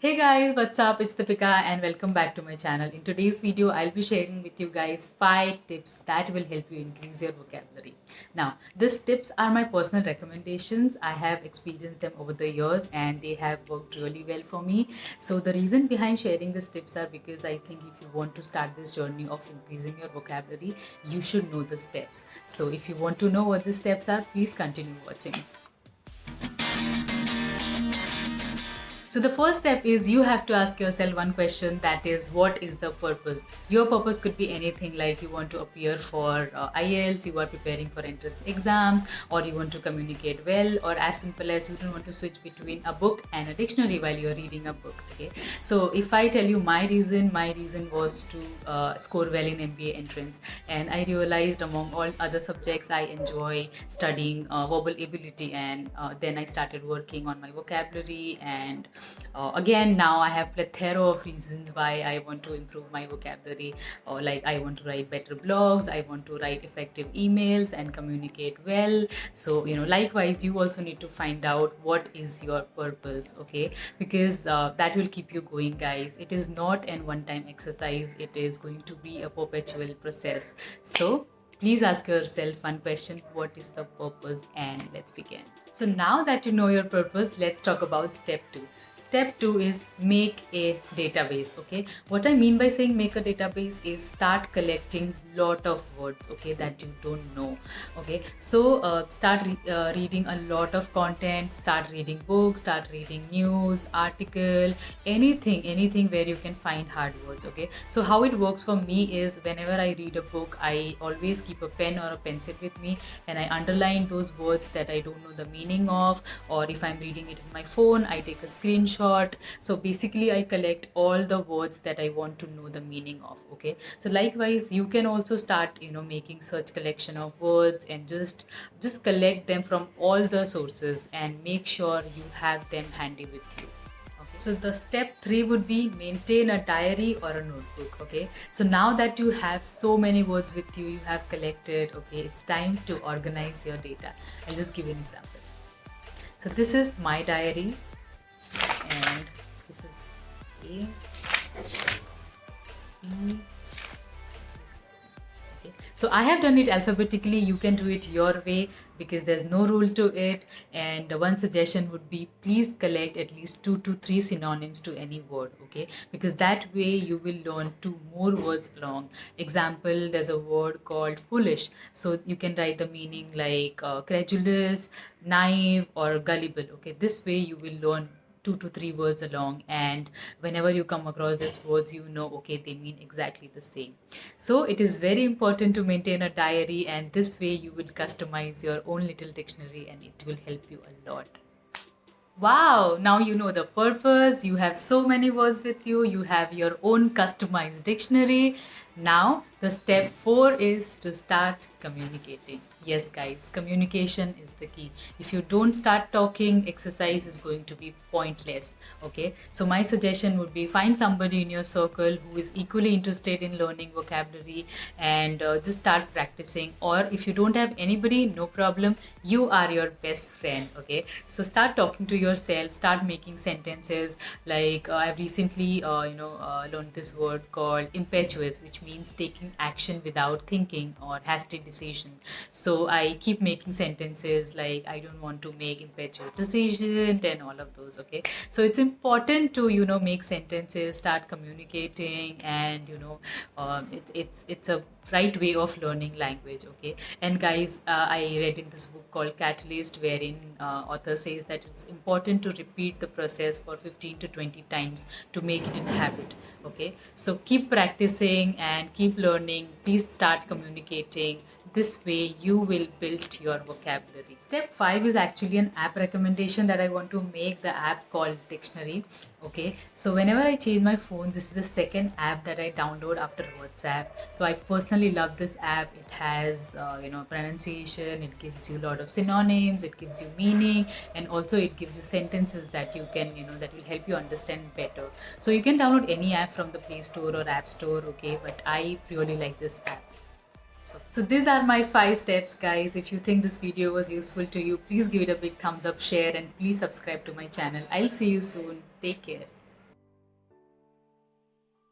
Hey guys, what's up? It's Deepika and welcome back to my channel. In today's video, I'll be sharing with you guys 5 tips that will help you increase your vocabulary. Now, these tips are my personal recommendations. I have experienced them over the years and they have worked really well for me. So, the reason behind sharing these tips are because I think if you want to start this journey of increasing your vocabulary, you should know the steps. So, if you want to know what the steps are, please continue watching. So the first step is you have to ask yourself one question, that is, what is the purpose? Your purpose could be anything, like you want to appear for IELTS, you are preparing for entrance exams, or you want to communicate well, or as simple as you don't want to switch between a book and a dictionary while you're reading a book. Okay. So if I tell you my reason was to score well in MBA entrance, and I realized among all other subjects I enjoy studying verbal ability, and then I started working on my vocabulary and again now I have plethora of reasons why I want to improve my vocabulary, or like I want to write better blogs, I want to write effective emails and communicate well. So likewise you also need to find out what is your purpose. Okay, because that will keep you going, guys. It is not an one time exercise, it is going to be a perpetual process. So please ask yourself one question: what is the purpose? And let's begin. So now that you know your purpose, let's talk about step 2. Step 2 is make a database. Okay, what I mean by saying make a database is start collecting lot of words, okay, that you don't know. Okay, so start reading a lot of content, start reading books, start reading news article, anything where you can find hard words. Okay, so how it works for me is whenever I read a book, I always keep a pen or a pencil with me and I underline those words that I don't know the meaning of, or if I'm reading it in my phone, I take a screenshot. So basically I collect all the words that I want to know the meaning of. Okay, so likewise you can also start making search collection of words and just collect them from all the sources and make sure you have them handy with you. Okay, so the step 3 would be maintain a diary or a notebook. Okay, so now that you have so many words with you, you have collected, okay, it's time to organize your data. I'll just give you an example. So this is my diary and this is A, E. Okay. So I have done it alphabetically. You can do it your way because there's no rule to it. And one suggestion would be please collect at least 2 to 3 synonyms to any word. Okay, because that way you will learn 2 more words along. Example, there's a word called foolish. So you can write the meaning like credulous, naive, or gullible. Okay, this way you will learn 2 to 3 words along, and whenever you come across these words, okay, they mean exactly the same. So it is very important to maintain a diary, and this way you will customize your own little dictionary and it will help you a lot. Wow, now you know the purpose. You have so many words with you. You have your own customized dictionary. Now, the step 4 is to start communicating. Yes, guys, communication is the key. If you don't start talking, exercise is going to be pointless. Okay, so my suggestion would be find somebody in your circle who is equally interested in learning vocabulary and just start practicing. Or if you don't have anybody, no problem, you are your best friend. Okay, so start talking to yourself, start making sentences like I've recently learned this word called impetuous, which means taking action without thinking or hasty decision. So I keep making sentences like I don't want to make impetuous decision and all of those. Okay, so it's important to make sentences, start communicating, and it's a right way of learning language. Okay, and guys, I read in this book called Catalyst, wherein author says that it's important to repeat the process for 15 to 20 times to make it a habit. Okay, so keep practicing and keep learning. Please start communicating. This way you will build your vocabulary. Step 5 is actually an app recommendation that I want to make, the app called Dictionary. Okay, so whenever I change my phone, this is the second app that I download after WhatsApp. So I personally love this app. It has pronunciation, it gives you a lot of synonyms, it gives you meaning, and also it gives you sentences that you can that will help you understand better. So you can download any app from the Play Store or App Store. Okay, but I really like this app. So these are my 5 steps, guys. If you think this video was useful to you, please give it a big thumbs up, share, and please subscribe to my channel. I'll see you soon. Take care.